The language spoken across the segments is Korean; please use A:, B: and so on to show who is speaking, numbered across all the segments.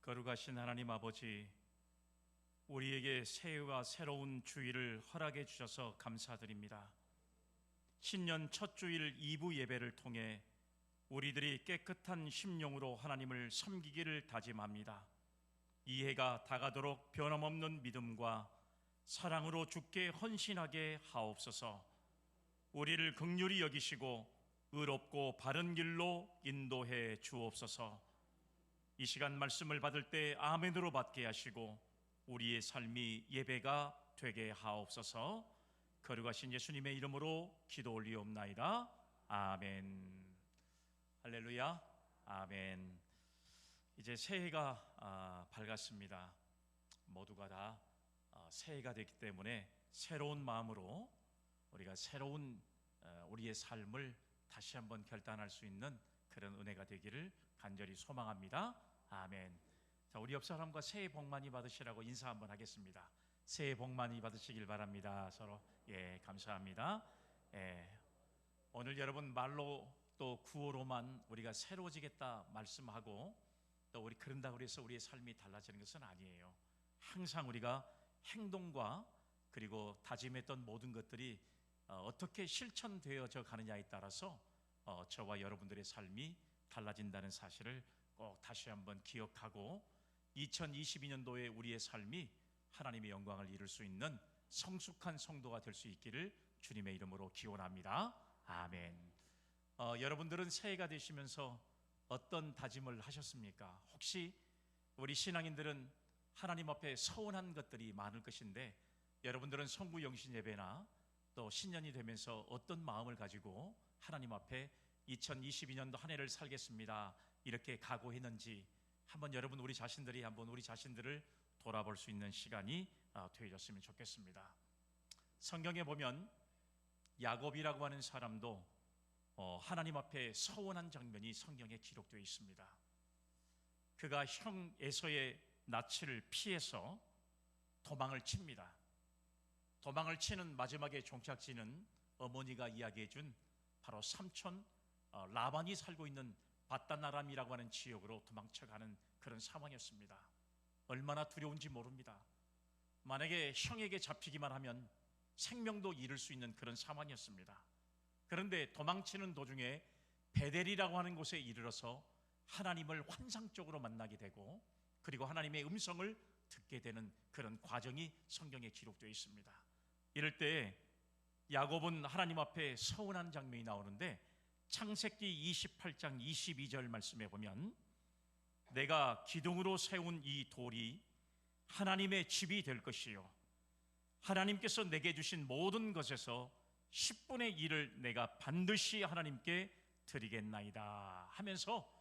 A: 거룩하신 하나님 아버지, 우리에게 새해와 새로운 주일을 허락해 주셔서 감사드립니다. 신년 첫 주일 2부 예배를 통해 우리들이 깨끗한 심령으로 하나님을 섬기기를 다짐합니다. 이 해가 다가도록 변함없는 믿음과 사랑으로 주께 헌신하게 하옵소서. 우리를 긍휼히 여기시고 의롭고 바른 길로 인도해 주옵소서. 이 시간 말씀을 받을 때 아멘으로 받게 하시고 우리의 삶이 예배가 되게 하옵소서. 거룩하신 예수님의 이름으로 기도 올리옵나이다. 아멘. 할렐루야. 아멘. 이제 새해가 밝았습니다. 모두가 다 새해가 됐기 때문에 새로운 마음으로 우리가 새로운 우리의 삶을 다시 한번 결단할 수 있는 그런 은혜가 되기를 간절히 소망합니다. 아멘. 자, 우리 옆 사람과 새해 복 많이 받으시라고 인사 한번 하겠습니다. 새해 복 많이 받으시길 바랍니다. 서로 감사합니다. 오늘 여러분 말로 또 구호로만 우리가 새로워지겠다 말씀하고 또 우리 그런다고 해서 우리의 삶이 달라지는 것은 아니에요. 항상 우리가 행동과 그리고 다짐했던 모든 것들이 어떻게 실천되어져 가느냐에 따라서 저와 여러분들의 삶이 달라진다는 사실을 꼭 다시 한번 기억하고 2022년도에 우리의 삶이 하나님의 영광을 이룰 수 있는 성숙한 성도가 될 수 있기를 주님의 이름으로 기원합니다. 아멘. 여러분들은 새해가 되시면서 어떤 다짐을 하셨습니까? 혹시 우리 신앙인들은 하나님 앞에 서운한 것들이 많을 것인데 여러분들은 성구 영신 예배나 또 신년이 되면서 어떤 마음을 가지고 하나님 앞에 2022년도 한 해를 살겠습니다 이렇게 각오했는지 한번 여러분 우리 자신들을 돌아볼 수 있는 시간이 되어졌으면 좋겠습니다. 성경에 보면 야곱이라고 하는 사람도 하나님 앞에 서운한 장면이 성경에 기록되어 있습니다. 그가 형 에서의 낯을 피해서 도망을 칩니다. 도망을 치는 마지막에 종착지는 어머니가 이야기해 준 바로 삼촌 라반이 살고 있는 바단아람이라고 하는 지역으로 도망쳐가는 그런 상황이었습니다. 얼마나 두려운지 모릅니다. 만약에 형에게 잡히기만 하면 생명도 잃을 수 있는 그런 상황이었습니다. 그런데 도망치는 도중에 베델이라고 하는 곳에 이르러서 하나님을 환상적으로 만나게 되고 그리고 하나님의 음성을 듣게 되는 그런 과정이 성경에 기록되어 있습니다. 이럴 때 야곱은 하나님 앞에 서운한 장면이 나오는데 창세기 28장 22절 말씀에 보면 내가 기둥으로 세운 이 돌이 하나님의 집이 될 것이요 하나님께서 내게 주신 모든 것에서 10분의 1을 내가 반드시 하나님께 드리겠나이다 하면서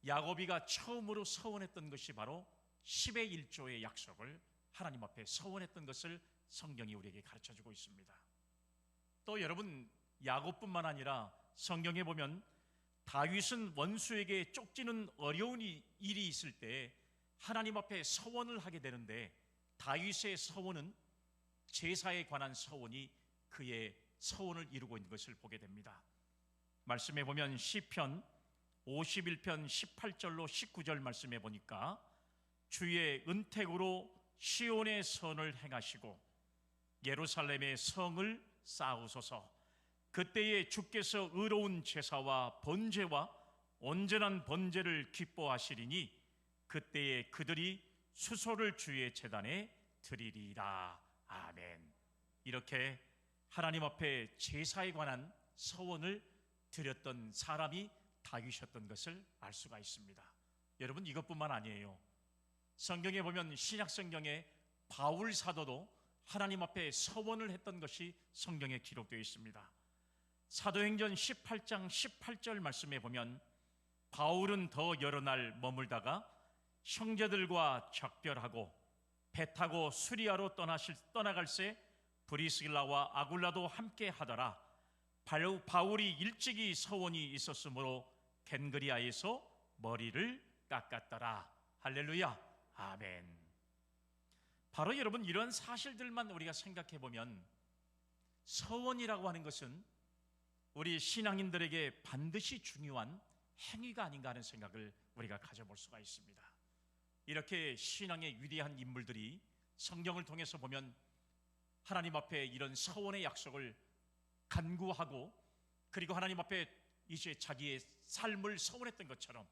A: 야곱이가 처음으로 서원했던 것이 바로 10의 1조의 약속을 하나님 앞에 서원했던 것을 성경이 우리에게 가르쳐주고 있습니다. 또 여러분 야곱뿐만 아니라 성경에 보면 다윗은 원수에게 쫓기는 어려운 일이 있을 때 하나님 앞에 서원을 하게 되는데 다윗의 서원은 제사에 관한 서원이 그의 서원을 이루고 있는 것을 보게 됩니다. 말씀에 보면 시편 51편 18절로 19절 말씀에 보니까 주의 은택으로 시온의 선을 행하시고 예루살렘의 성을 쌓으소서. 그때에 주께서 의로운 제사와 번제와 온전한 번제를 기뻐하시리니 그때에 그들이 수소를 주의 제단에 드리리라. 아멘. 이렇게 하나님 앞에 제사에 관한 서원을 드렸던 사람이 다윗이었던 것을 알 수가 있습니다. 여러분 이것뿐만 아니에요. 성경에 보면 신약 성경에 바울 사도도 하나님 앞에 서원을 했던 것이 성경에 기록되어 있습니다. 사도행전 18장 18절 말씀에 보면 바울은 더 여러 날 머물다가 형제들과 작별하고 배 타고 수리아로 떠나갈새 브리스길라와 아굴라도 함께 하더라. 바울이 일찍이 서원이 있었으므로 겐그리아에서 머리를 깎았더라. 할렐루야. 아멘. 바로 여러분 이런 사실들만 우리가 생각해 보면 서원이라고 하는 것은 우리 신앙인들에게 반드시 중요한 행위가 아닌가 하는 생각을 우리가 가져볼 수가 있습니다. 이렇게 신앙의 위대한 인물들이 성경을 통해서 보면 하나님 앞에 이런 서원의 약속을 간구하고 그리고 하나님 앞에 이제 자기의 삶을 서원했던 것처럼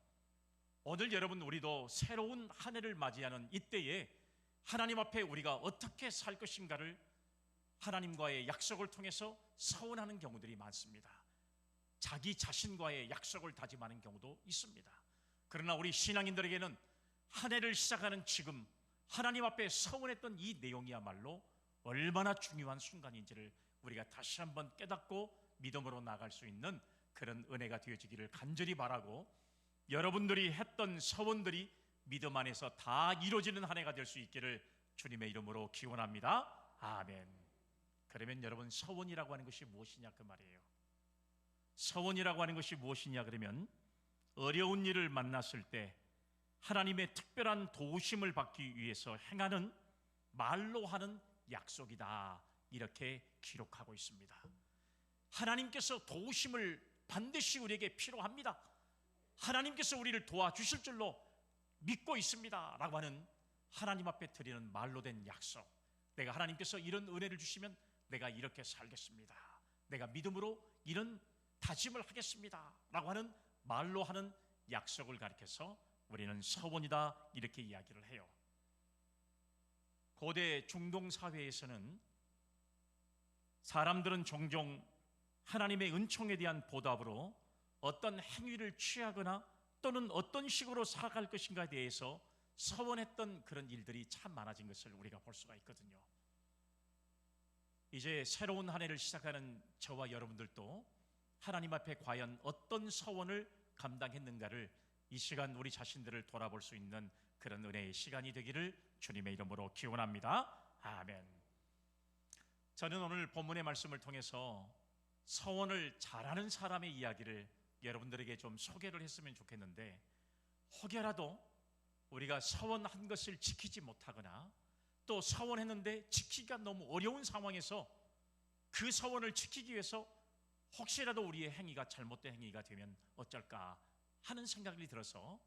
A: 오늘 여러분 우리도 새로운 한 해를 맞이하는 이때에 하나님 앞에 우리가 어떻게 살 것인가를 하나님과의 약속을 통해서 서원하는 경우들이 많습니다. 자기 자신과의 약속을 다짐하는 경우도 있습니다. 그러나 우리 신앙인들에게는 한 해를 시작하는 지금 하나님 앞에 서원했던 이 내용이야말로 얼마나 중요한 순간인지를 우리가 다시 한번 깨닫고 믿음으로 나아갈 수 있는 그런 은혜가 되어지기를 간절히 바라고, 여러분들이 했던 서원들이 믿음 안에서 다 이루어지는 한 해가 될 수 있기를 주님의 이름으로 기원합니다. 아멘. 그러면 여러분, 서원이라고 하는 것이 무엇이냐 그 말이에요. 서원이라고 하는 것이 무엇이냐 그러면 어려운 일을 만났을 때 하나님의 특별한 도우심을 받기 위해서 행하는, 말로 하는 약속이다, 이렇게 기록하고 있습니다. 하나님께서 도우심을 반드시 우리에게 필요합니다. 하나님께서 우리를 도와주실 줄로 믿고 있습니다 라고 하는 하나님 앞에 드리는 말로 된 약속. 내가 하나님께서 이런 은혜를 주시면 내가 이렇게 살겠습니다, 내가 믿음으로 이런 다짐을 하겠습니다 라고 하는 말로 하는 약속을 가리켜서 우리는 서원이다 이렇게 이야기를 해요. 고대 중동 사회에서는 사람들은 종종 하나님의 은총에 대한 보답으로 어떤 행위를 취하거나 또는 어떤 식으로 살아갈 것인가에 대해서 서원했던 그런 일들이 참 많아진 것을 우리가 볼 수가 있거든요. 이제 새로운 한 해를 시작하는 저와 여러분들도 하나님 앞에 과연 어떤 서원을 감당했는가를 이 시간 우리 자신들을 돌아볼 수 있는 그런 은혜의 시간이 되기를 주님의 이름으로 기원합니다. 아멘. 저는 오늘 본문의 말씀을 통해서 서원을 잘하는 사람의 이야기를 여러분들에게 좀 소개를 했으면 좋겠는데, 혹여라도 우리가 서원한 것을 지키지 못하거나 또 서원했는데 지키기가 너무 어려운 상황에서 그 서원을 지키기 위해서 혹시라도 우리의 행위가 잘못된 행위가 되면 어쩔까 하는 생각이 들어서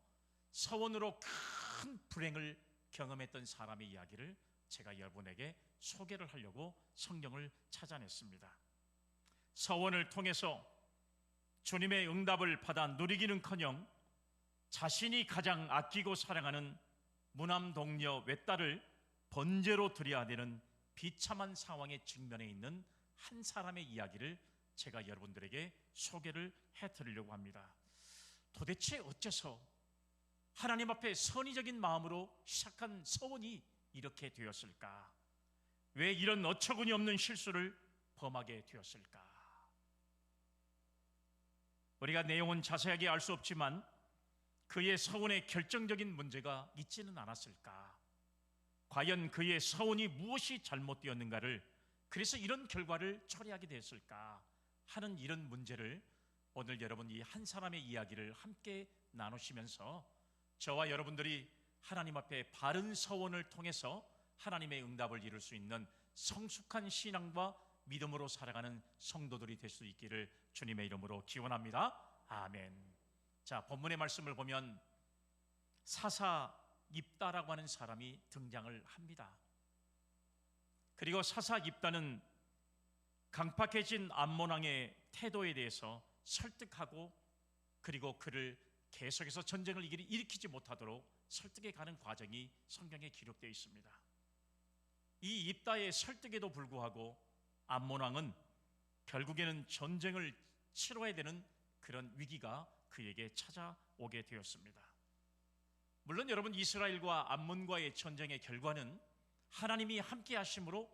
A: 서원으로 큰 불행을 경험했던 사람의 이야기를 제가 여러분에게 소개를 하려고 성경을 찾아냈습니다. 서원을 통해서 주님의 응답을 받아 누리기는커녕 자신이 가장 아끼고 사랑하는 무남 동료 외딸을 번제로 드려야 되는 비참한 상황에 직면해 있는 한 사람의 이야기를 제가 여러분들에게 소개를 해드리려고 합니다. 도대체 어째서 하나님 앞에 선의적인 마음으로 시작한 서원이 이렇게 되었을까? 왜 이런 어처구니 없는 실수를 범하게 되었을까? 우리가 내용은 자세하게 알 수 없지만 그의 서원에 결정적인 문제가 있지는 않았을까? 과연 그의 서원이 무엇이 잘못되었는가를, 그래서 이런 결과를 초래하게 되었을까 하는 이런 문제를 오늘 여러분 이 한 사람의 이야기를 함께 나누시면서 저와 여러분들이 하나님 앞에 바른 서원을 통해서 하나님의 응답을 이룰 수 있는 성숙한 신앙과 믿음으로 살아가는 성도들이 될 수 있기를 주님의 이름으로 기원합니다. 아멘. 자, 본문의 말씀을 보면 사사 입다라고 하는 사람이 등장을 합니다. 그리고 사사 입다는 강팍해진 암몬 왕의 태도에 대해서 설득하고 그리고 그를 계속해서 전쟁을 일으키지 못하도록 설득해 가는 과정이 성경에 기록되어 있습니다. 이 입다의 설득에도 불구하고 암몬 왕은 결국에는 전쟁을 치러야 되는 그런 위기가 그에게 찾아오게 되었습니다. 물론 여러분, 이스라엘과 암몬과의 전쟁의 결과는 하나님이 함께 하심으로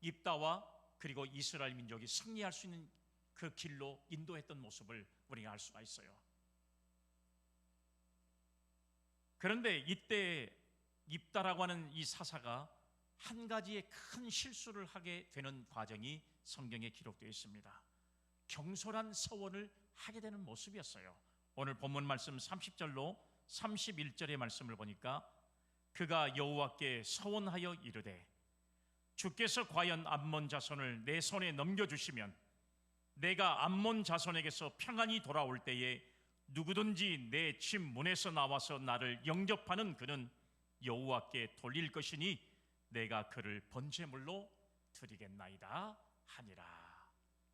A: 입다와 그리고 이스라엘 민족이 승리할 수 있는 그 길로 인도했던 모습을 우리가 알 수가 있어요. 그런데 이때 입다라고 하는 이 사사가 한 가지의 큰 실수를 하게 되는 과정이 성경에 기록되어 있습니다. 경솔한 서원을 하게 되는 모습이었어요. 오늘 본문 말씀 30절로 31절의 말씀을 보니까 그가 여호와께 서원하여 이르되 주께서 과연 암몬 자손을 내 손에 넘겨주시면 내가 암몬 자손에게서 평안히 돌아올 때에 누구든지 내 집 문에서 나와서 나를 영접하는 그는 여호와께 돌릴 것이니 내가 그를 번제물로 드리겠나이다 하니라.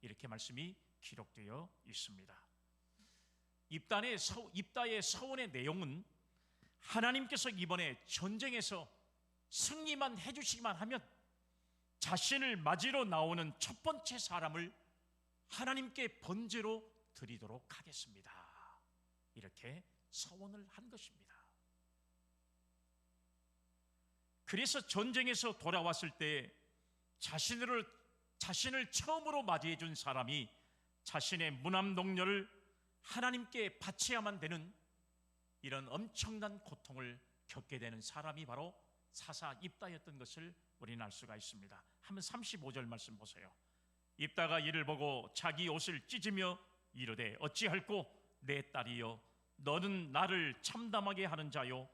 A: 이렇게 말씀이 기록되어 있습니다. 입다의 서원의 내용은 하나님께서 이번에 전쟁에서 승리만 해주시기만 하면 자신을 맞으러 나오는 첫 번째 사람을 하나님께 번제로 드리도록 하겠습니다. 이렇게 서원을 한 것입니다. 그래서 전쟁에서 돌아왔을 때 자신을 처음으로 맞이해 준 사람이 자신의 무남동녀를 하나님께 바쳐야만 되는 이런 엄청난 고통을 겪게 되는 사람이 바로 사사 입다였던 것을 우리는 알 수가 있습니다. 한번 35절 말씀 보세요. 입다가 이를 보고 자기 옷을 찢으며 이르되 어찌할꼬 내 딸이여 너는 나를 참담하게 하는 자요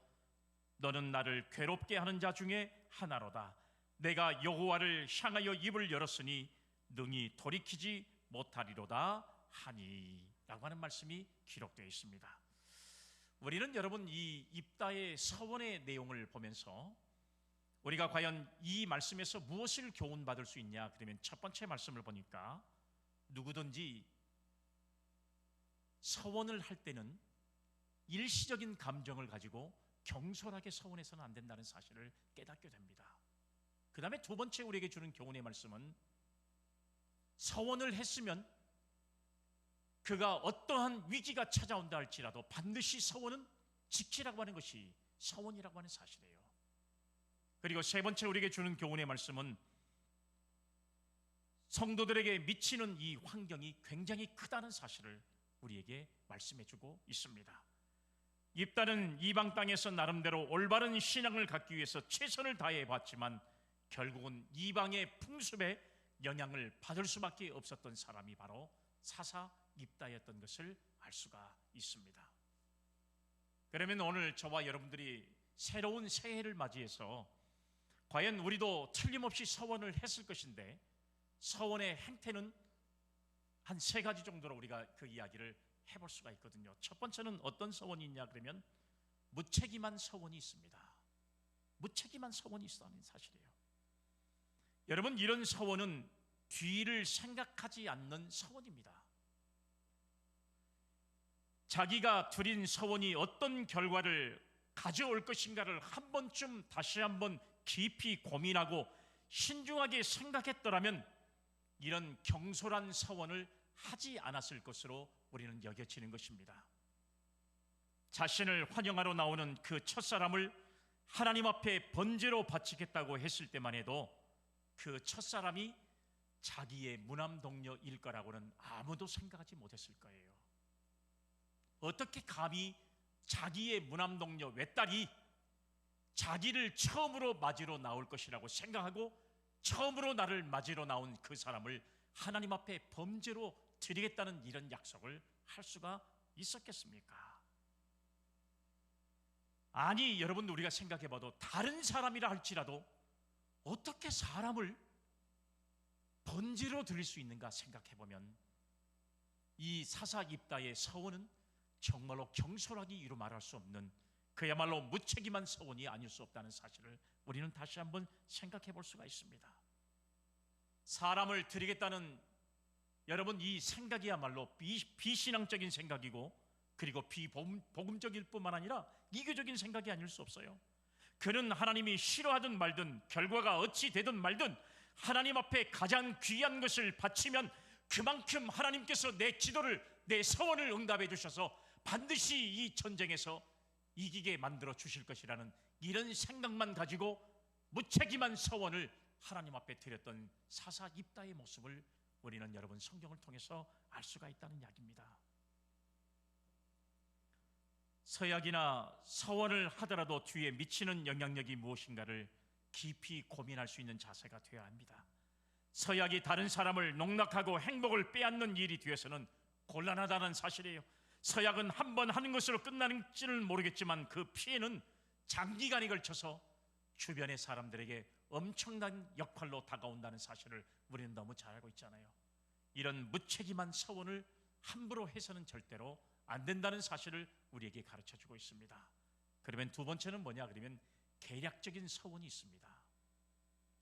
A: 너는 나를 괴롭게 하는 자 중에 하나로다. 내가 여호와를 향하여 입을 열었으니 능히 돌이키지 못하리로다 하니 라고 하는 말씀이 기록되어 있습니다. 우리는 여러분 이 입다의 서원의 내용을 보면서 우리가 과연 이 말씀에서 무엇을 교훈받을 수 있냐, 그러면 첫 번째 말씀을 보니까 누구든지 서원을 할 때는 일시적인 감정을 가지고 경솔하게 서원해서는 안 된다는 사실을 깨닫게 됩니다. 그 다음에 두 번째 우리에게 주는 교훈의 말씀은 서원을 했으면 그가 어떠한 위기가 찾아온다 할지라도 반드시 서원은 지키라고 하는 것이 서원이라고 하는 사실이에요. 그리고 세 번째 우리에게 주는 교훈의 말씀은 성도들에게 미치는 이 환경이 굉장히 크다는 사실을 우리에게 말씀해주고 있습니다. 입다는 이방 땅에서 나름대로 올바른 신앙을 갖기 위해서 최선을 다해 봤지만 결국은 이방의 풍습에 영향을 받을 수밖에 없었던 사람이 바로 사사 입다였던 것을 알 수가 있습니다. 그러면 오늘 저와 여러분들이 새로운 새해를 맞이해서 과연 우리도 틀림없이 서원을 했을 것인데 서원의 행태는 한 세 가지 정도로 우리가 그 이야기를 해볼 수가 있거든요. 첫 번째는 어떤 서원이 있냐 그러면 무책임한 서원이 있습니다. 무책임한 서원이 있다는 사실이에요. 여러분, 이런 서원은 뒤를 생각하지 않는 서원입니다. 자기가 드린 서원이 어떤 결과를 가져올 것인가를 한 번쯤 다시 한번 깊이 고민하고 신중하게 생각했더라면 이런 경솔한 서원을 하지 않았을 것으로 우리는 여겨지는 것입니다. 자신을 환영하러 나오는 그 첫사람을 하나님 앞에 번제로 바치겠다고 했을 때만 해도 그 첫사람이 자기의 무남동녀일 거라고는 아무도 생각하지 못했을 거예요. 어떻게 감히 자기의 무남동녀 외딸이 자기를 처음으로 맞으러 나올 것이라고 생각하고 처음으로 나를 맞으러 나온 그 사람을 하나님 앞에 범죄로 드리겠다는 이런 약속을 할 수가 있었겠습니까? 아니, 여러분, 우리가 생각해봐도 다른 사람이라 할지라도 어떻게 사람을 번제로 드릴 수 있는가 생각해보면 이 사사 입다의 서원은 정말로 경솔하기 이루 말할 수 없는 그야말로 무책임한 서원이 아닐 수 없다는 사실을 우리는 다시 한번 생각해 볼 수가 있습니다. 사람을 드리겠다는 여러분 이 생각이야말로 비신앙적인 생각이고 그리고 비복음적일 뿐만 아니라 이교적인 생각이 아닐 수 없어요. 그는 하나님이 싫어하든 말든 결과가 어찌 되든 말든 하나님 앞에 가장 귀한 것을 바치면 그만큼 하나님께서 내 기도를, 내 서원을 응답해 주셔서 반드시 이 전쟁에서 이기게 만들어 주실 것이라는 이런 생각만 가지고 무책임한 서원을 하나님 앞에 드렸던 사사 입다의 모습을 우리는 여러분 성경을 통해서 알 수가 있다는 이야기입니다. 서약이나 서원을 하더라도 뒤에 미치는 영향력이 무엇인가를 깊이 고민할 수 있는 자세가 되어야 합니다. 서약이 다른 사람을 농락하고 행복을 빼앗는 일이 뒤에서는 곤란하다는 사실이에요. 서약은 한 번 하는 것으로 끝나는지는 모르겠지만 그 피해는 장기간에 걸쳐서 주변의 사람들에게 엄청난 역할로 다가온다는 사실을 우리는 너무 잘 알고 있잖아요. 이런 무책임한 서원을 함부로 해서는 절대로 안 된다는 사실을 우리에게 가르쳐주고 있습니다. 그러면 두 번째는 뭐냐 그러면 계략적인 서원이 있습니다.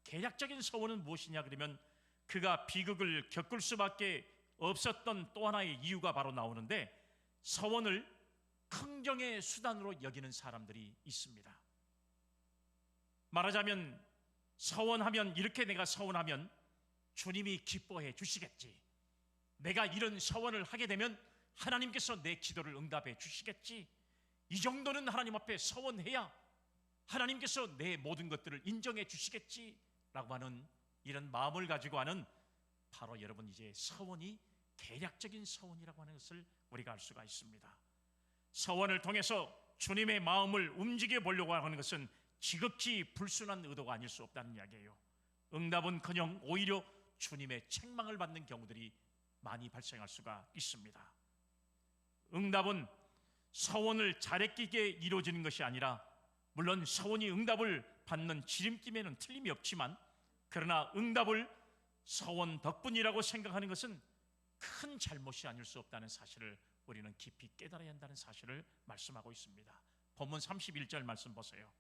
A: 계략적인 서원은 무엇이냐 그러면 그가 비극을 겪을 수밖에 없었던 또 하나의 이유가 바로 나오는데, 서원을 긍정의 수단으로 여기는 사람들이 있습니다. 말하자면 서원하면, 이렇게 내가 서원하면 주님이 기뻐해 주시겠지, 내가 이런 서원을 하게 되면 하나님께서 내 기도를 응답해 주시겠지, 이 정도는 하나님 앞에 서원해야 하나님께서 내 모든 것들을 인정해 주시겠지 라고 하는 이런 마음을 가지고 하는, 바로 여러분 이제 서원이 계략적인 서원이라고 하는 것을 우리가 알 수가 있습니다. 서원을 통해서 주님의 마음을 움직여 보려고 하는 것은 지극히 불순한 의도가 아닐 수 없다는 이야기예요. 응답은커녕 오히려 주님의 책망을 받는 경우들이 많이 발생할 수가 있습니다. 응답은 서원을 잘했기에 이루어지는 것이 아니라, 물론 서원이 응답을 받는 지름길에는 틀림이 없지만, 그러나 응답을 서원 덕분이라고 생각하는 것은 큰 잘못이 아닐 수 없다는 사실을 우리는 깊이 깨달아야 한다는 사실을 말씀하고 있습니다. 본문 31절 말씀 보세요.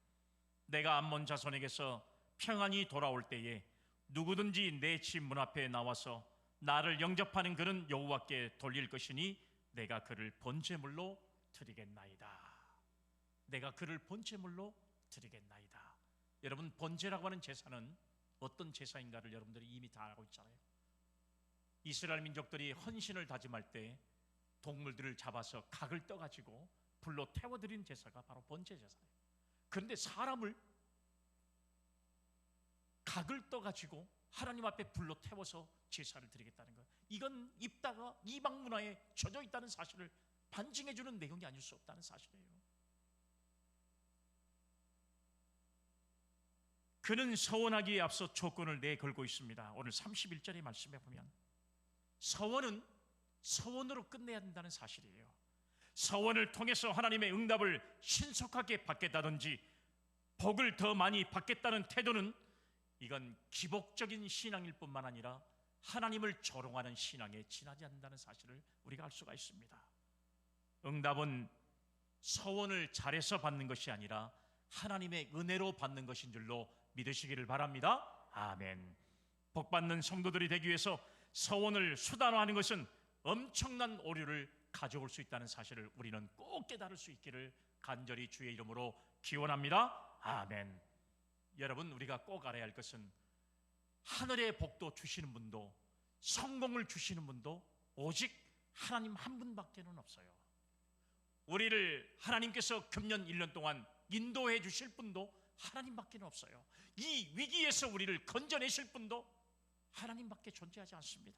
A: 내가 암몬 자손에게서 평안히 돌아올 때에 누구든지 내 집 문 앞에 나와서 나를 영접하는 그는 여호와께 돌릴 것이니 내가 그를 번제물로 드리겠나이다. 내가 그를 번제물로 드리겠나이다. 여러분, 번제라고 하는 제사는 어떤 제사인가를 여러분들이 이미 다 알고 있잖아요. 이스라엘 민족들이 헌신을 다짐할 때 동물들을 잡아서 각을 떠가지고 불로 태워드리는 제사가 바로 번제 제사예요. 그런데 사람을 각을 떠가지고 하나님 앞에 불로 태워서 제사를 드리겠다는 거예요. 이건 입다가 이방 문화에 젖어 있다는 사실을 반증해주는 내용이 아닐 수 없다는 사실이에요. 그는 서원하기에 앞서 조건을 내걸고 있습니다. 오늘 31절의 말씀에 보면 서원은 서원으로 끝내야 된다는 사실이에요. 서원을 통해서 하나님의 응답을 신속하게 받겠다든지 복을 더 많이 받겠다는 태도는, 이건 기복적인 신앙일 뿐만 아니라 하나님을 조롱하는 신앙에 지나지 않는다는 사실을 우리가 알 수가 있습니다. 응답은 서원을 잘해서 받는 것이 아니라 하나님의 은혜로 받는 것인 줄로 믿으시기를 바랍니다. 아멘. 복받는 성도들이 되기 위해서 서원을 수단화하는 것은 엄청난 오류를 가져올 수 있다는 사실을 우리는 꼭 깨달을 수 있기를 간절히 주의 이름으로 기원합니다. 아멘. 여러분, 우리가 꼭 알아야 할 것은 하늘의 복도 주시는 분도 성공을 주시는 분도 오직 하나님 한 분밖에는 없어요. 우리를 하나님께서 금년 1년 동안 인도해 주실 분도 하나님밖에는 없어요. 이 위기에서 우리를 건져내실 분도 하나님밖에 존재하지 않습니다.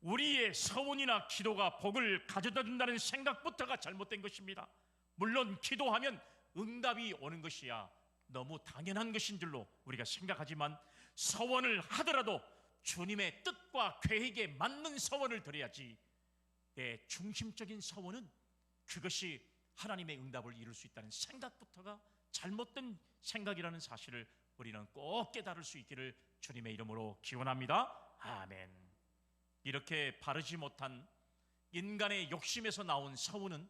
A: 우리의 서원이나 기도가 복을 가져다 준다는 생각부터가 잘못된 것입니다. 물론 기도하면 응답이 오는 것이야 너무 당연한 것인 줄로 우리가 생각하지만, 서원을 하더라도 주님의 뜻과 계획에 맞는 서원을 드려야지, 내 중심적인 서원은 그것이 하나님의 응답을 이룰 수 있다는 생각부터가 잘못된 생각이라는 사실을 우리는 꼭 깨달을 수 있기를 주님의 이름으로 기원합니다. 아멘. 이렇게 바르지 못한 인간의 욕심에서 나온 서원은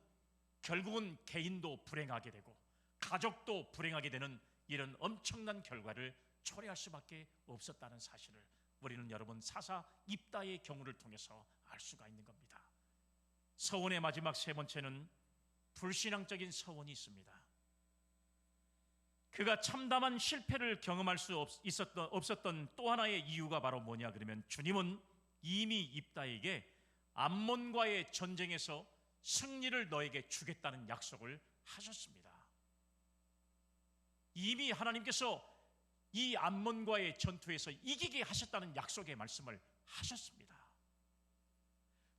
A: 결국은 개인도 불행하게 되고 가족도 불행하게 되는 이런 엄청난 결과를 초래할 수밖에 없었다는 사실을 우리는 여러분 사사 입다의 경우를 통해서 알 수가 있는 겁니다. 서원의 마지막 세 번째는 불신앙적인 서원이 있습니다. 그가 참담한 실패를 경험할 수 없었던 또 하나의 이유가 바로 뭐냐 그러면, 주님은 이미 입다에게 암몬과의 전쟁에서 승리를 너에게 주겠다는 약속을 하셨습니다. 이미 하나님께서 이 암몬과의 전투에서 이기게 하셨다는 약속의 말씀을 하셨습니다.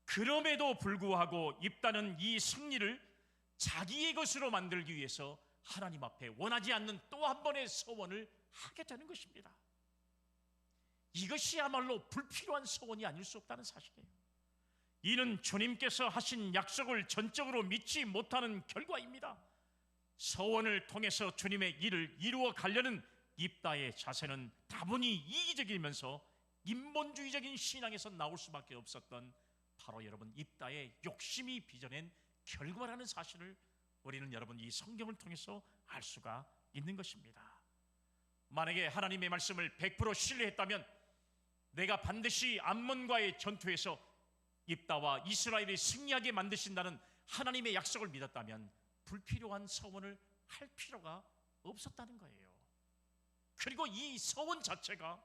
A: 그럼에도 불구하고 입다는 이 승리를 자기의 것으로 만들기 위해서 하나님 앞에 원하지 않는 또 한 번의 서원을 하게 되는 것입니다. 이것이야말로 불필요한 서원이 아닐 수 없다는 사실이에요. 이는 주님께서 하신 약속을 전적으로 믿지 못하는 결과입니다. 서원을 통해서 주님의 일을 이루어 가려는 입다의 자세는 다분히 이기적이면서 인본주의적인 신앙에서 나올 수밖에 없었던 바로 여러분 입다의 욕심이 빚어낸 결과라는 사실을 우리는 여러분 이 성경을 통해서 알 수가 있는 것입니다. 만약에 하나님의 말씀을 100% 신뢰했다면 내가 반드시 암몬과의 전투에서 입다와 이스라엘이 승리하게 만드신다는 하나님의 약속을 믿었다면 불필요한 서원을 할 필요가 없었다는 거예요. 그리고 이 서원 자체가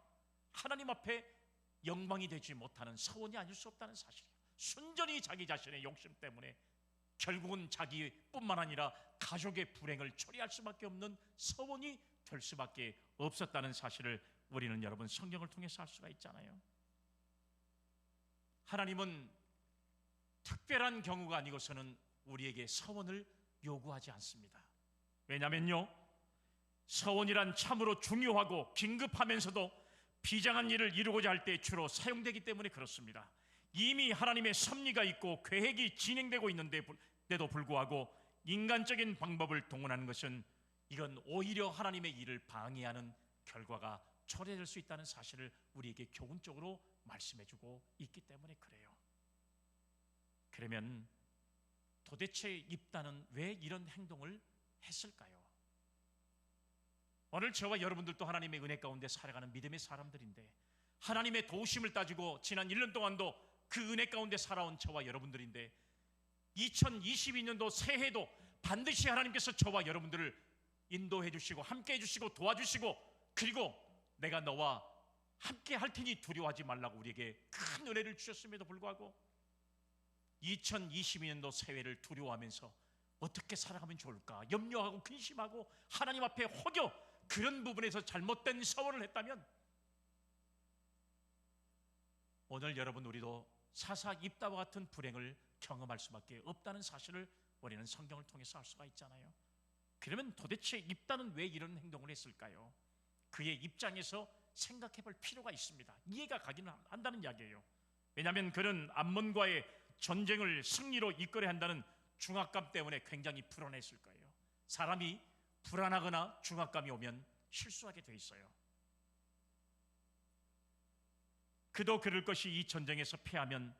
A: 하나님 앞에 영광이 되지 못하는 서원이 아닐 수 없다는 사실이에요. 순전히 자기 자신의 욕심 때문에 결국은 자기뿐만 아니라 가족의 불행을 초래할 수밖에 없는 서원이 될 수밖에 없었다는 사실을 우리는 여러분 성경을 통해서 알 수가 있잖아요. 하나님은 특별한 경우가 아니고서는 우리에게 서원을 요구하지 않습니다. 왜냐면요, 서원이란 참으로 중요하고 긴급하면서도 비장한 일을 이루고자 할 때 주로 사용되기 때문에 그렇습니다. 이미 하나님의 섭리가 있고 계획이 진행되고 있는데도 불구하고 인간적인 방법을 동원하는 것은 이건 오히려 하나님의 일을 방해하는 결과가 초래될 수 있다는 사실을 우리에게 교훈적으로 말씀해주고 있기 때문에 그래요. 그러면 도대체 입다는 왜 이런 행동을 했을까요? 오늘 저와 여러분들도 하나님의 은혜 가운데 살아가는 믿음의 사람들인데 하나님의 도우심을 따지고 지난 1년 동안도 그 은혜 가운데 살아온 저와 여러분들인데 2022년도 새해도 반드시 하나님께서 저와 여러분들을 인도해 주시고 함께 해 주시고 도와주시고 그리고 내가 너와 함께 할 테니 두려워하지 말라고 우리에게 큰 은혜를 주셨음에도 불구하고 2022년도 새해를 두려워하면서 어떻게 살아가면 좋을까 염려하고 근심하고 하나님 앞에 혹여 그런 부분에서 잘못된 서원을 했다면 오늘 여러분 우리도 사사 입다와 같은 불행을 경험할 수밖에 없다는 사실을 우리는 성경을 통해서 알 수가 있잖아요. 그러면 도대체 입다는 왜 이런 행동을 했을까요? 그의 입장에서 생각해 볼 필요가 있습니다. 이해가 가기는 한다는 이야기예요. 왜냐하면 그는 암몬과의 전쟁을 승리로 이끌어야 한다는 중압감 때문에 굉장히 불안했을 거예요. 사람이 불안하거나 중압감이 오면 실수하게 돼 있어요. 그도 그럴 것이 이 전쟁에서 패하면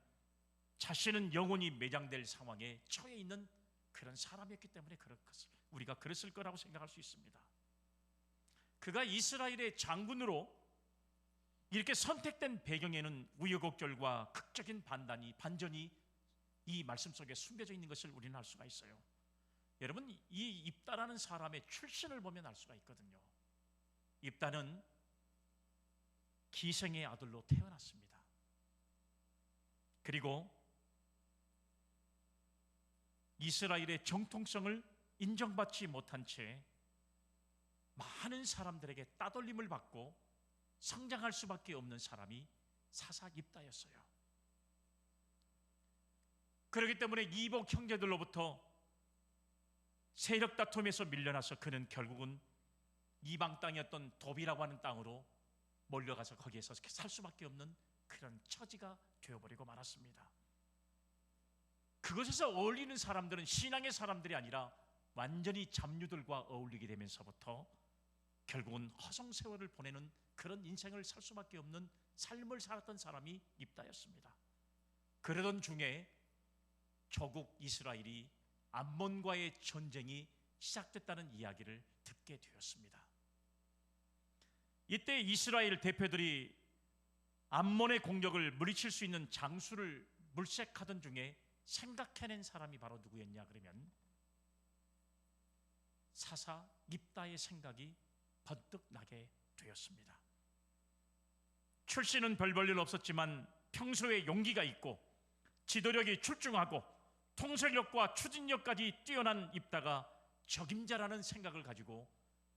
A: 자신은 영원히 매장될 상황에 처해 있는 그런 사람이었기 때문에 우리가 그랬을 거라고 생각할 수 있습니다. 그가 이스라엘의 장군으로 이렇게 선택된 배경에는 우여곡절과 극적인 반전이 이 말씀 속에 숨겨져 있는 것을 우리는 알 수가 있어요. 여러분, 이 입다라는 사람의 출신을 보면 알 수가 있거든요. 입다는 기생의 아들로 태어났습니다. 그리고 이스라엘의 정통성을 인정받지 못한 채 많은 사람들에게 따돌림을 받고 성장할 수밖에 없는 사람이 사사 입다였어요. 그렇기 때문에 이복 형제들로부터 세력 다툼에서 밀려나서 그는 결국은 이방 땅이었던 도비라고 하는 땅으로 몰려가서 거기에서 살 수밖에 없는 그런 처지가 되어버리고 말았습니다. 그것에서 어울리는 사람들은 신앙의 사람들이 아니라 완전히 잡류들과 어울리게 되면서부터 결국은 허송세월을 보내는 그런 인생을 살 수밖에 없는 삶을 살았던 사람이 입다였습니다. 그러던 중에 조국 이스라엘이 암몬과의 전쟁이 시작됐다는 이야기를 듣게 되었습니다. 이때 이스라엘 대표들이 암몬의 공격을 물리칠 수 있는 장수를 물색하던 중에 생각해낸 사람이 바로 누구였냐 그러면 사사 입다의 생각이 번뜩 나게 되었습니다. 출신은 별 볼 일 없었지만 평소에 용기가 있고 지도력이 출중하고 통솔력과 추진력까지 뛰어난 입다가 적임자라는 생각을 가지고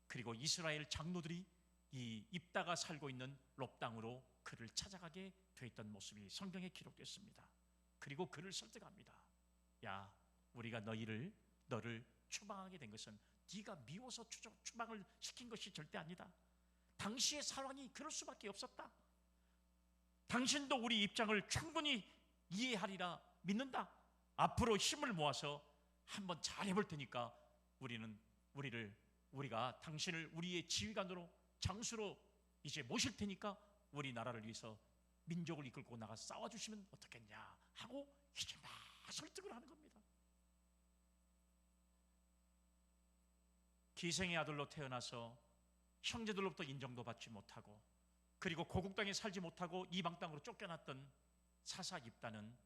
A: 그리고 이스라엘 장로들이 이 입다가 살고 있는 롭 땅으로 그를 찾아가게 되었던 모습이 성경에 기록됐습니다. 그리고 그를 설득합니다. 야, 우리가 너를 추방하게 된 것은 네가 미워서 추방을 시킨 것이 절대 아니다. 당시의 상황이 그럴 수밖에 없었다. 당신도 우리 입장을 충분히 이해하리라 믿는다. 앞으로 힘을 모아서 한번 잘 해볼 테니까 우리가 당신을 우리의 지휘관으로 장수로 이제 모실 테니까 우리나라를 위해서 민족을 이끌고 나가 싸워주시면 어떻겠냐 하고 이제 막 설득을 하는 겁니다. 기생의 아들로 태어나서 형제들로부터 인정도 받지 못하고 그리고 고국 땅에 살지 못하고 이방 땅으로 쫓겨났던 사사 입다는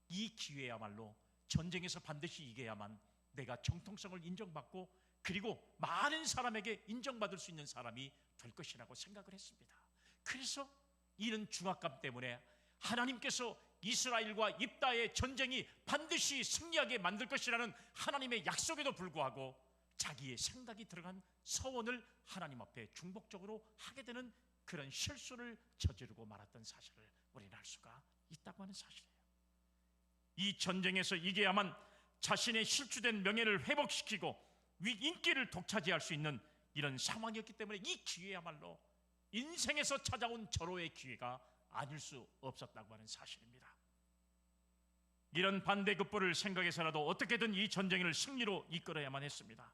A: 이 기회야말로 전쟁에서 반드시 이겨야만 내가 정통성을 인정받고 그리고 많은 사람에게 인정받을 수 있는 사람이 될 것이라고 생각을 했습니다. 그래서 이런 중압감 때문에 하나님께서 이스라엘과 입다의 전쟁이 반드시 승리하게 만들 것이라는 하나님의 약속에도 불구하고 자기의 생각이 들어간 서원을 하나님 앞에 중복적으로 하게 되는 그런 실수를 저지르고 말았던 사실을 우리는 알 수가 있다고 하는 사실이에요. 이 전쟁에서 이겨야만 자신의 실추된 명예를 회복시키고 인기를 독차지할 수 있는 이런 상황이었기 때문에 이 기회야말로 인생에서 찾아온 절호의 기회가 아닐 수 없었다고 하는 사실입니다. 이런 반대급부를 생각해서라도 어떻게든 이 전쟁을 승리로 이끌어야만 했습니다.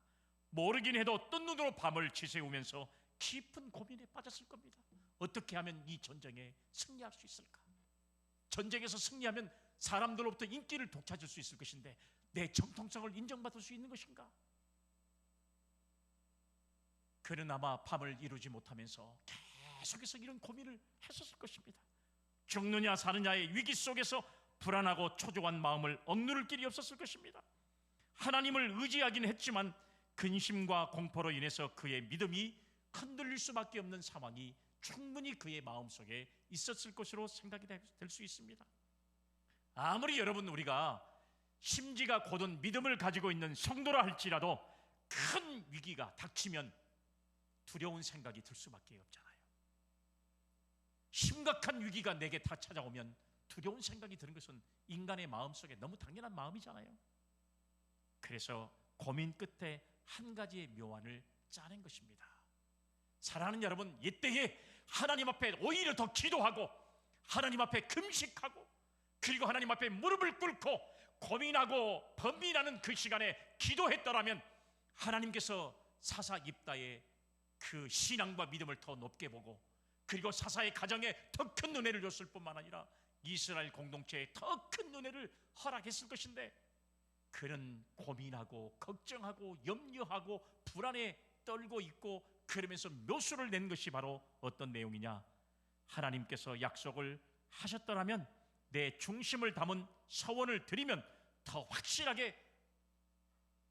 A: 모르긴 해도 뜬 눈으로 밤을 지새우면서 깊은 고민에 빠졌을 겁니다. 어떻게 하면 이 전쟁에 승리할 수 있을까? 전쟁에서 승리하면 사람들로부터 인기를 독차질 수 있을 것인데 내 정통성을 인정받을 수 있는 것인가? 그는 아마 밤을 이루지 못하면서 계속해서 이런 고민을 했었을 것입니다. 죽느냐 사느냐의 위기 속에서 불안하고 초조한 마음을 억누를 길이 없었을 것입니다. 하나님을 의지하긴 했지만 근심과 공포로 인해서 그의 믿음이 흔들릴 수밖에 없는 상황이 충분히 그의 마음속에 있었을 것으로 생각이 될 수 있습니다. 아무리 여러분 우리가 심지가 곧은 믿음을 가지고 있는 성도라 할지라도 큰 위기가 닥치면 두려운 생각이 들 수밖에 없잖아요. 심각한 위기가 내게 다 찾아오면 두려운 생각이 드는 것은 인간의 마음속에 너무 당연한 마음이잖아요. 그래서 고민 끝에 한 가지의 묘안을 짜낸 것입니다. 사랑하는 여러분, 이때에 하나님 앞에 오히려 더 기도하고 하나님 앞에 금식하고 그리고 하나님 앞에 무릎을 꿇고 고민하고 번민하는 그 시간에 기도했더라면 하나님께서 사사 입다의 그 신앙과 믿음을 더 높게 보고 그리고 사사의 가정에 더 큰 은혜를 줬을 뿐만 아니라 이스라엘 공동체에 더 큰 은혜를 허락했을 것인데 그는 고민하고 걱정하고 염려하고 불안에 떨고 있고 그러면서 묘수를 낸 것이 바로 어떤 내용이냐? 하나님께서 약속을 하셨더라면 내 중심을 담은 서원을 드리면 더 확실하게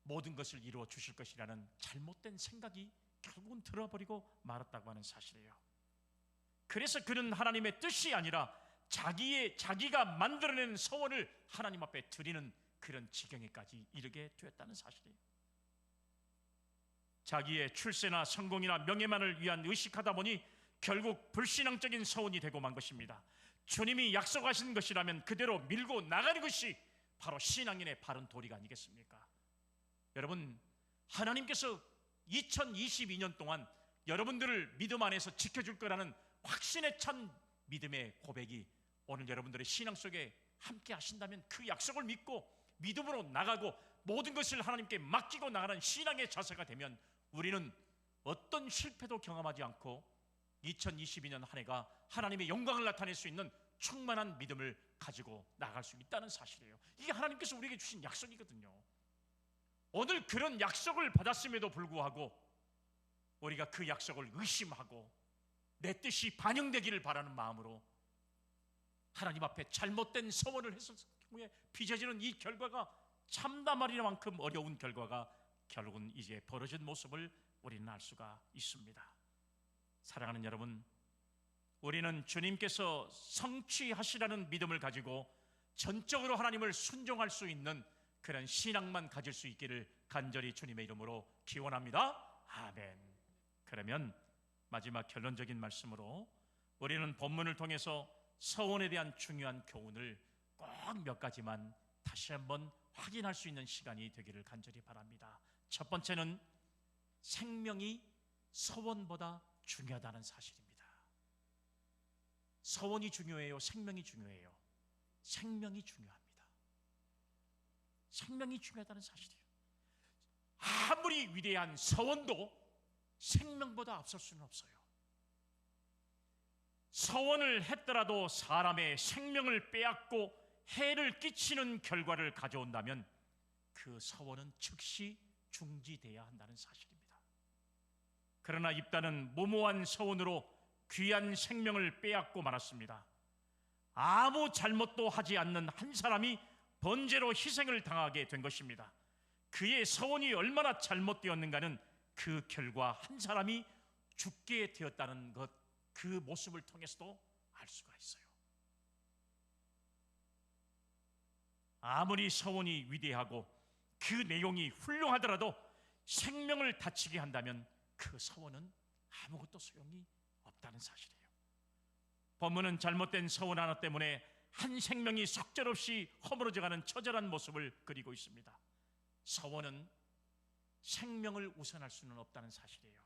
A: 모든 것을 이루어 주실 것이라는 잘못된 생각이 결국은 들어버리고 말았다고 하는 사실이에요. 그래서 그는 하나님의 뜻이 아니라 자기가 만들어낸 서원을 하나님 앞에 드리는 그런 지경에까지 이르게 되었다는 사실이에요. 자기의 출세나 성공이나 명예만을 위한 의식하다 보니 결국 불신앙적인 서원이 되고 만 것입니다. 주님이 약속하신 것이라면 그대로 밀고 나가는 것이 바로 신앙인의 바른 도리가 아니겠습니까? 여러분, 하나님께서 2022년 동안 여러분들을 믿음 안에서 지켜줄 거라는 확신에 찬 믿음의 고백이 오늘 여러분들의 신앙 속에 함께 하신다면 그 약속을 믿고 믿음으로 나가고 모든 것을 하나님께 맡기고 나가는 신앙의 자세가 되면 우리는 어떤 실패도 경험하지 않고 2022년 한 해가 하나님의 영광을 나타낼 수 있는 충만한 믿음을 가지고 나갈 수 있다는 사실이에요. 이게 하나님께서 우리에게 주신 약속이거든요. 오늘 그런 약속을 받았음에도 불구하고 우리가 그 약속을 의심하고 내 뜻이 반영되기를 바라는 마음으로 하나님 앞에 잘못된 서원을 했을 경우에 빚어지는 이 결과가 참담하리만큼 어려운 결과가 결국은 이제 벌어진 모습을 우리는 알 수가 있습니다. 사랑하는 여러분, 우리는 주님께서 성취하시라는 믿음을 가지고 전적으로 하나님을 순종할 수 있는 그런 신앙만 가질 수 있기를 간절히 주님의 이름으로 기원합니다. 아멘. 그러면 마지막 결론적인 말씀으로 우리는 본문을 통해서 서원에 대한 중요한 교훈을 꼭 몇 가지만 다시 한번 확인할 수 있는 시간이 되기를 간절히 바랍니다. 첫 번째는 생명이 서원보다 중요하다는 사실입니다. 서원이 중요해요? 생명이 중요해요? 생명이 중요합니다. 생명이 중요하다는 사실이에요. 아무리 위대한 서원도 생명보다 앞설 수는 없어요. 서원을 했더라도 사람의 생명을 빼앗고 해를 끼치는 결과를 가져온다면 그 서원은 즉시 중지돼야 한다는 사실입니다. 그러나 입다는 무모한 서원으로 귀한 생명을 빼앗고 말았습니다. 아무 잘못도 하지 않는 한 사람이 번제로 희생을 당하게 된 것입니다. 그의 서원이 얼마나 잘못되었는가는 그 결과 한 사람이 죽게 되었다는 것, 그 모습을 통해서도 알 수가 있어요. 아무리 서원이 위대하고 그 내용이 훌륭하더라도 생명을 다치게 한다면 그 서원은 아무것도 소용이 없다는 사실이에요. 본문은 잘못된 서원 하나 때문에 한 생명이 속절없이 허물어져가는 처절한 모습을 그리고 있습니다. 서원은 생명을 우선할 수는 없다는 사실이에요.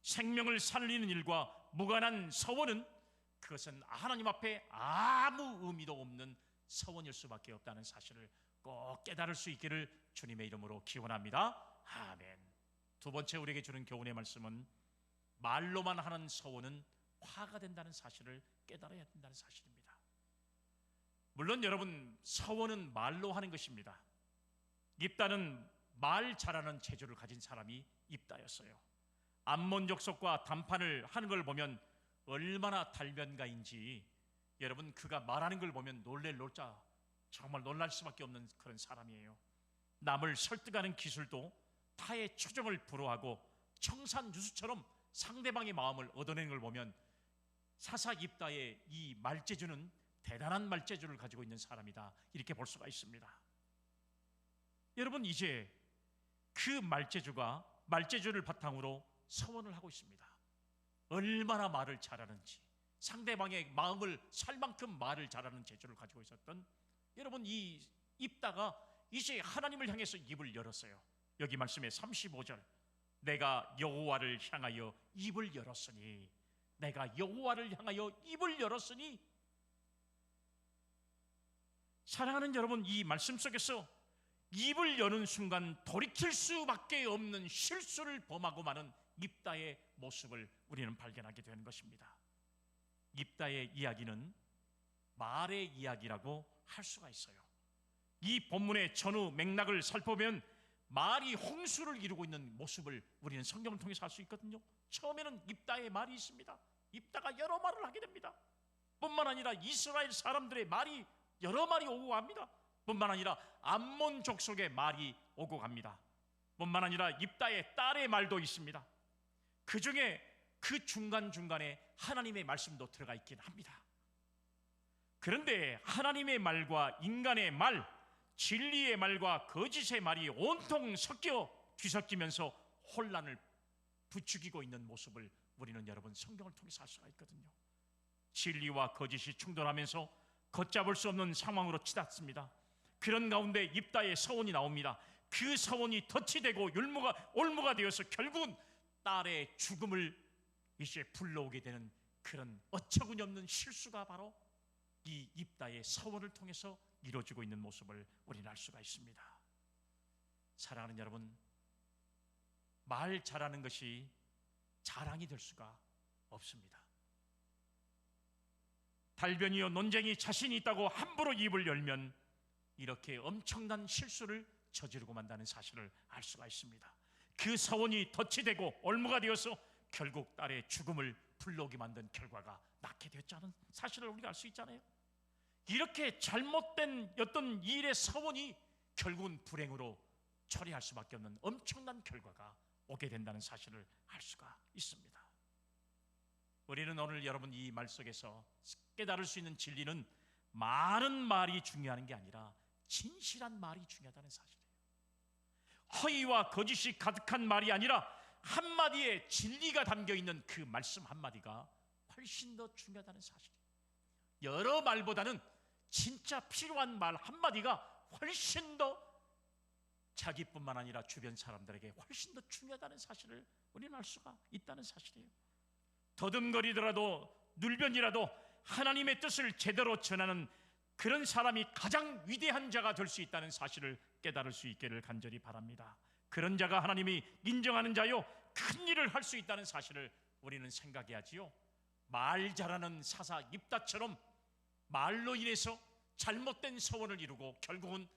A: 생명을 살리는 일과 무관한 서원은 그것은 하나님 앞에 아무 의미도 없는 서원일 수밖에 없다는 사실을 꼭 깨달을 수 있기를 주님의 이름으로 기원합니다. 아멘. 두 번째 우리에게 주는 교훈의 말씀은 말로만 하는 서원은 화가 된다는 사실을 깨달아야 된다는 사실입니다. 물론 여러분, 서원은 말로 하는 것입니다. 입다는 말 잘하는 재주를 가진 사람이 입다였어요. 암몬 족속과談판을 하는 걸 보면 얼마나 달변가인지, 여러분 그가 말하는 걸 보면 놀자 정말 놀랄 수밖에 없는 그런 사람이에요. 남을 설득하는 기술도 타의 초정을 불허하고 청산유수처럼 상대방의 마음을 얻어내는 걸 보면 사사입다의 이 말재주는 대단한 말재주를 가지고 있는 사람이다, 이렇게 볼 수가 있습니다. 여러분, 이제 그 말재주를 바탕으로 서원을 하고 있습니다. 얼마나 말을 잘하는지, 상대방의 마음을 살 만큼 말을 잘하는 재주를 가지고 있었던 여러분, 이 입다가 이제 하나님을 향해서 입을 열었어요. 여기 말씀에 35절, 내가 여호와를 향하여 입을 열었으니, 내가 여호와를 향하여 입을 열었으니. 사랑하는 여러분, 이 말씀 속에서 입을 여는 순간 돌이킬 수밖에 없는 실수를 범하고 마는 입다의 모습을 우리는 발견하게 되는 것입니다. 입다의 이야기는 말의 이야기라고 할 수가 있어요. 이 본문의 전후 맥락을 살펴보면 말이 홍수를 이루고 있는 모습을 우리는 성경을 통해서 알 수 있거든요. 처음에는 입다의 말이 있습니다. 입다가 여러 말을 하게 됩니다. 뿐만 아니라 이스라엘 사람들의 말이 여러 말이 오고 갑니다. 뿐만 아니라 암몬 족속의 말이 오고 갑니다. 뿐만 아니라 입다의 딸의 말도 있습니다. 그 중에 그 중간중간에 하나님의 말씀도 들어가 있긴 합니다. 그런데 하나님의 말과 인간의 말, 진리의 말과 거짓의 말이 온통 섞여 뒤섞이면서 혼란을 부추기고 있는 모습을 우리는 여러분 성경을 통해서 알 수가 있거든요. 진리와 거짓이 충돌하면서 걷잡을 수 없는 상황으로 치닫습니다. 그런 가운데 입다의 서원이 나옵니다. 그 서원이 덫이 되고 올무가 되어서 결국은 딸의 죽음을 이제 불러오게 되는 그런 어처구니 없는 실수가 바로 이 입다의 서원을 통해서 이루어지고 있는 모습을 우리는 알 수가 있습니다. 사랑하는 여러분, 말 잘하는 것이 자랑이 될 수가 없습니다. 달변이요 논쟁이 자신이 있다고 함부로 입을 열면 이렇게 엄청난 실수를 저지르고 만다는 사실을 알 수가 있습니다. 그 서원이 덫이 되고 올무가 되어서 결국 딸의 죽음을 불러오게 만든 결과가 낳게 되었다는 사실을 우리가 알 수 있잖아요. 이렇게 잘못된 어떤 일의 서원이 결국은 불행으로 처리할 수밖에 없는 엄청난 결과가 오게 된다는 사실을 알 수가 있습니다. 우리는 오늘 여러분 이 말 속에서 깨달을 수 있는 진리는 많은 말이 중요한 게 아니라 진실한 말이 중요하다는 사실이에요. 허위와 거짓이 가득한 말이 아니라 한마디에 진리가 담겨있는 그 말씀 한마디가 훨씬 더 중요하다는 사실이에요. 여러 말보다는 진짜 필요한 말 한마디가 훨씬 더 자기뿐만 아니라 주변 사람들에게 훨씬 더 중요하다는 사실을 우리는 알 수가 있다는 사실이에요. 더듬거리더라도 눌변이라도 하나님의 뜻을 제대로 전하는 그런 사람이 가장 위대한 자가 될 수 있다는 사실을 깨달을 수 있기를 간절히 바랍니다. 그런 자가 하나님이 인정하는 자요, 큰 일을 할 수 있다는 사실을 우리는 생각해야지요. 말 잘하는 사사 입다처럼 말로 인해서 잘못된 서원을 이루고 결국은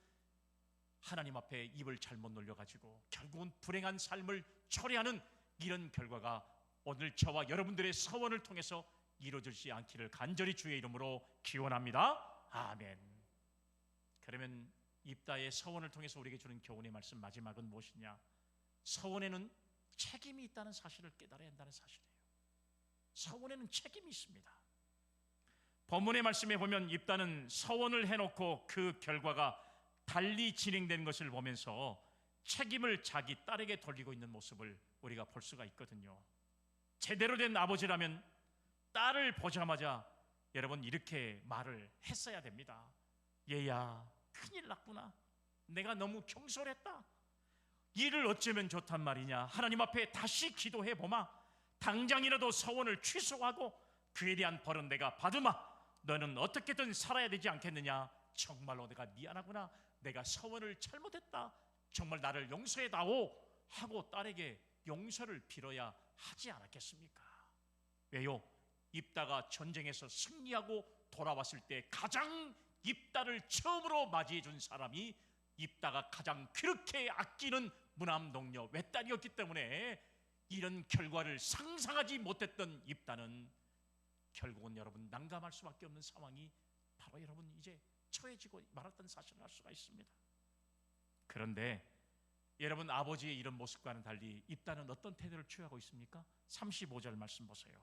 A: 하나님 앞에 입을 잘못 놀려가지고 결국은 불행한 삶을 초래하는 이런 결과가 오늘 저와 여러분들의 서원을 통해서 이루어지지 않기를 간절히 주의 이름으로 기원합니다. 아멘. 그러면 입다의 서원을 통해서 우리에게 주는 교훈의 말씀 마지막은 무엇이냐? 서원에는 책임이 있다는 사실을 깨달아야 한다는 사실이에요. 서원에는 책임이 있습니다. 본문의 말씀에 보면 입다는 서원을 해놓고 그 결과가 달리 진행된 것을 보면서 책임을 자기 딸에게 돌리고 있는 모습을 우리가 볼 수가 있거든요. 제대로 된 아버지라면 딸을 보자마자 여러분 이렇게 말을 했어야 됩니다. 얘야, 큰일 났구나. 내가 너무 경솔했다. 이를 어쩌면 좋단 말이냐? 하나님 앞에 다시 기도해 보마. 당장이라도 서원을 취소하고 그에 대한 벌은 내가 받으마. 너는 어떻게든 살아야 되지 않겠느냐? 정말로 내가 미안하구나. 내가 서원을 잘못했다. 정말 나를 용서해다오 하고 딸에게 용서를 빌어야 하지 않았겠습니까? 왜요? 입다가 전쟁에서 승리하고 돌아왔을 때 가장 입다를 처음으로 맞이해 준 사람이 입다가 가장 그렇게 아끼는 무남동녀 외딸이었기 때문에 이런 결과를 상상하지 못했던 입다는 결국은 여러분 난감할 수밖에 없는 상황이 바로 여러분 이제 처해지고 말았던 사실을 알 수가 있습니다. 그런데 여러분 아버지의 이런 모습과는 달리 입다는 어떤 태도를 취하고 있습니까? 35절 말씀 보세요.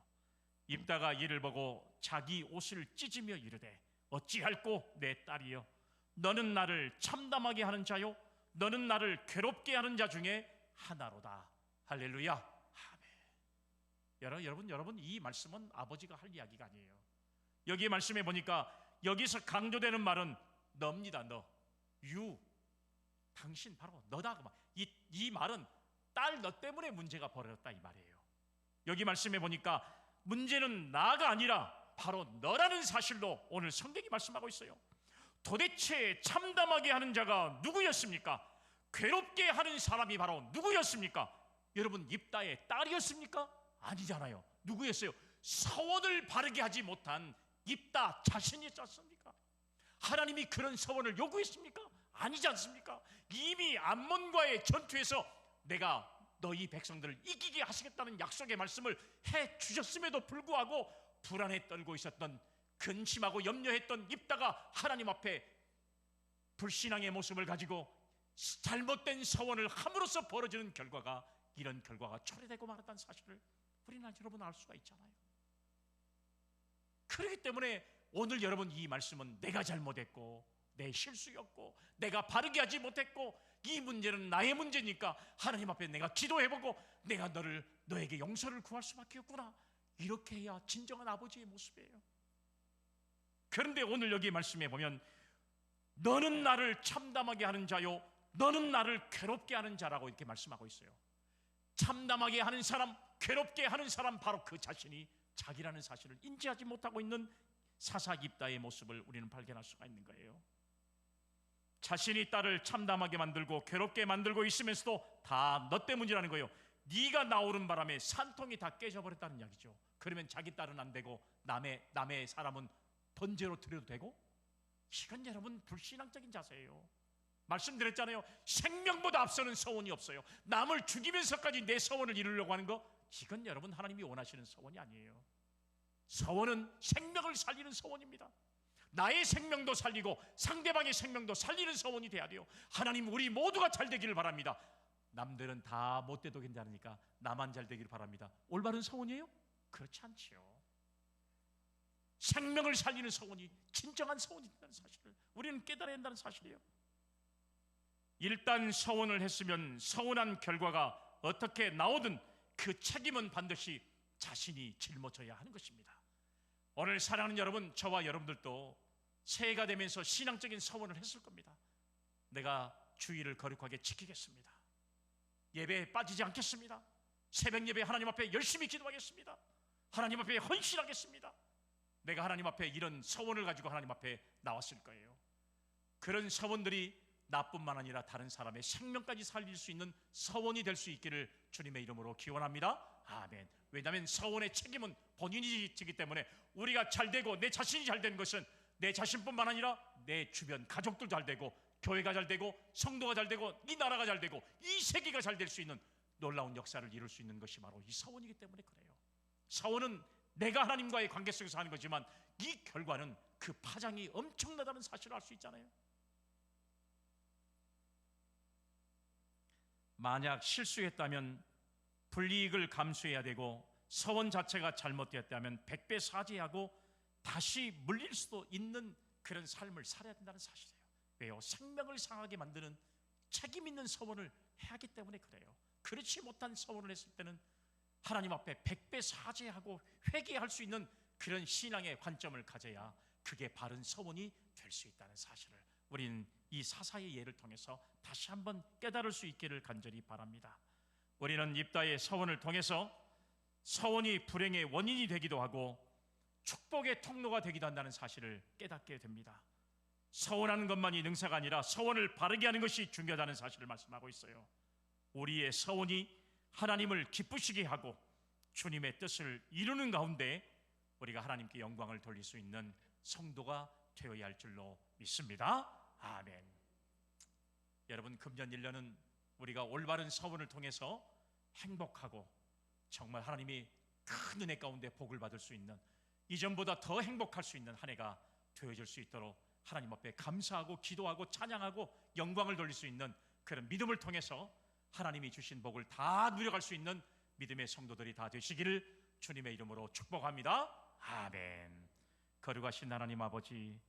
A: 입다가 이를 보고 자기 옷을 찢으며 이르되 어찌할꼬 내 딸이여 너는 나를 참담하게 하는 자요 너는 나를 괴롭게 하는 자 중에 하나로다. 할렐루야. 여러분 이 말씀은 아버지가 할 이야기가 아니에요. 여기 말씀에 보니까 여기서 강조되는 말은 너입니다. 너, you, 당신 바로 너다. 이 말은 딸 너 때문에 문제가 벌어졌다 이 말이에요. 여기 말씀에 보니까 문제는 나가 아니라 바로 너라는 사실로 오늘 성경이 말씀하고 있어요. 도대체 참담하게 하는 자가 누구였습니까? 괴롭게 하는 사람이 바로 누구였습니까? 여러분 입다의 딸이었습니까? 아니잖아요. 누구였어요? 서원을 바르게 하지 못한 입다 자신이지 않습니까? 하나님이 그런 서원을 요구했습니까? 아니지 않습니까? 이미 암몬과의 전투에서 내가 너희 백성들을 이기게 하시겠다는 약속의 말씀을 해 주셨음에도 불구하고 불안에 떨고 있었던 근심하고 염려했던 입다가 하나님 앞에 불신앙의 모습을 가지고 잘못된 서원을 함으로써 벌어지는 결과가 이런 결과가 초래되고 말았다는 사실을 우리는 여러분 알 수가 있잖아요. 그렇기 때문에 오늘 여러분 이 말씀은 내가 잘못했고 내 실수였고 내가 바르게 하지 못했고 이 문제는 나의 문제니까 하나님 앞에 내가 기도해보고 내가 너에게 용서를 구할 수밖에 없구나. 이렇게 해야 진정한 아버지의 모습이에요. 그런데 오늘 여기 말씀에 보면 너는 나를 참담하게 하는 자요 너는 나를 괴롭게 하는 자라고 이렇게 말씀하고 있어요. 참담하게 하는 사람, 괴롭게 하는 사람, 바로 그 자신이 자기라는 사실을 인지하지 못하고 있는 사사깁다의 모습을 우리는 발견할 수가 있는 거예요. 자신이 딸을 참담하게 만들고 괴롭게 만들고 있으면서도 다 너 때문이라는 거예요. 네가 나오는 바람에 산통이 다 깨져버렸다는 이야기죠. 그러면 자기 딸은 안 되고 남의 사람은 번제로 드려도 되고? 이건 여러분 불신앙적인 자세예요. 말씀드렸잖아요. 생명보다 앞서는 서원이 없어요. 남을 죽이면서까지 내 서원을 이루려고 하는 거, 이건 여러분 하나님이 원하시는 서원이 아니에요. 서원은 생명을 살리는 서원입니다. 나의 생명도 살리고 상대방의 생명도 살리는 서원이 돼야 돼요. 하나님 우리 모두가 잘 되기를 바랍니다. 남들은 다 못돼도 괜찮으니까 나만 잘 되기를 바랍니다. 올바른 서원이에요? 그렇지 않지요. 생명을 살리는 서원이 진정한 서원이 된다는 사실을 우리는 깨달아야 한다는 사실이에요. 일단 서원을 했으면 서운한 결과가 어떻게 나오든 그 책임은 반드시 자신이 짊어져야 하는 것입니다. 오늘 사랑하는 여러분, 저와 여러분들도 새해가 되면서 신앙적인 서원을 했을 겁니다. 내가 주일을 거룩하게 지키겠습니다. 예배에 빠지지 않겠습니다. 새벽 예배 하나님 앞에 열심히 기도하겠습니다. 하나님 앞에 헌신하겠습니다. 내가 하나님 앞에 이런 서원을 가지고 하나님 앞에 나왔을 거예요. 그런 서원들이 나뿐만 아니라 다른 사람의 생명까지 살릴 수 있는 서원이 될 수 있기를 주님의 이름으로 기원합니다. 아멘. 왜냐하면 서원의 책임은 본인이 지기 때문에 우리가 잘 되고 내 자신이 잘 되는 것은 내 자신뿐만 아니라 내 주변 가족도 잘 되고 교회가 잘 되고 성도가 잘 되고 이 나라가 잘 되고 이 세계가 잘 될 수 있는 놀라운 역사를 이룰 수 있는 것이 바로 이 서원이기 때문에 그래요. 서원은 내가 하나님과의 관계 속에서 하는 거지만 이 결과는 그 파장이 엄청나다는 사실을 알 수 있잖아요. 만약 실수했다면 불이익을 감수해야 되고 서원 자체가 잘못되었다면 100배 사죄하고 다시 물릴 수도 있는 그런 삶을 살아야 된다는 사실이에요. 왜요? 생명을 상하게 만드는 책임 있는 서원을 해야 하기 때문에 그래요. 그렇지 못한 서원을 했을 때는 하나님 앞에 100배 사죄하고 회개할 수 있는 그런 신앙의 관점을 가져야 그게 바른 서원이 될 수 있다는 사실을 우리는 이 사사의 예를 통해서 다시 한번 깨달을 수 있기를 간절히 바랍니다. 우리는 입다의 서원을 통해서 서원이 불행의 원인이 되기도 하고 축복의 통로가 되기도 한다는 사실을 깨닫게 됩니다. 서원하는 것만이 능사가 아니라 서원을 바르게 하는 것이 중요하다는 사실을 말씀하고 있어요. 우리의 서원이 하나님을 기쁘시게 하고 주님의 뜻을 이루는 가운데 우리가 하나님께 영광을 돌릴 수 있는 성도가 되어야 할 줄로 믿습니다. 아멘. 여러분, 금년 1년은 우리가 올바른 서원을 통해서 행복하고 정말 하나님이 큰 은혜 가운데 복을 받을 수 있는, 이전보다 더 행복할 수 있는 한 해가 되어질 수 있도록 하나님 앞에 감사하고 기도하고 찬양하고 영광을 돌릴 수 있는 그런 믿음을 통해서 하나님이 주신 복을 다 누려갈 수 있는 믿음의 성도들이 다 되시기를 주님의 이름으로 축복합니다. 아멘. 거룩하신 하나님 아버지,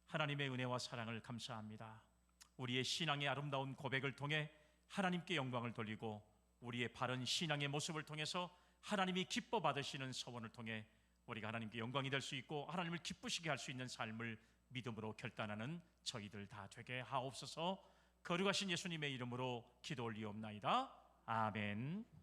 A: 하나님의 은혜와 사랑을 감사합니다. 우리의 신앙의 아름다운 고백을 통해 하나님께 영광을 돌리고 우리의 바른 신앙의 모습을 통해서 하나님이 기뻐 받으시는 서원을 통해 우리가 하나님께 영광이 될 수 있고 하나님을 기쁘시게 할 수 있는 삶을 믿음으로 결단하는 저희들 다 되게 하옵소서. 거룩하신 예수님의 이름으로 기도 올리옵나이다. 아멘.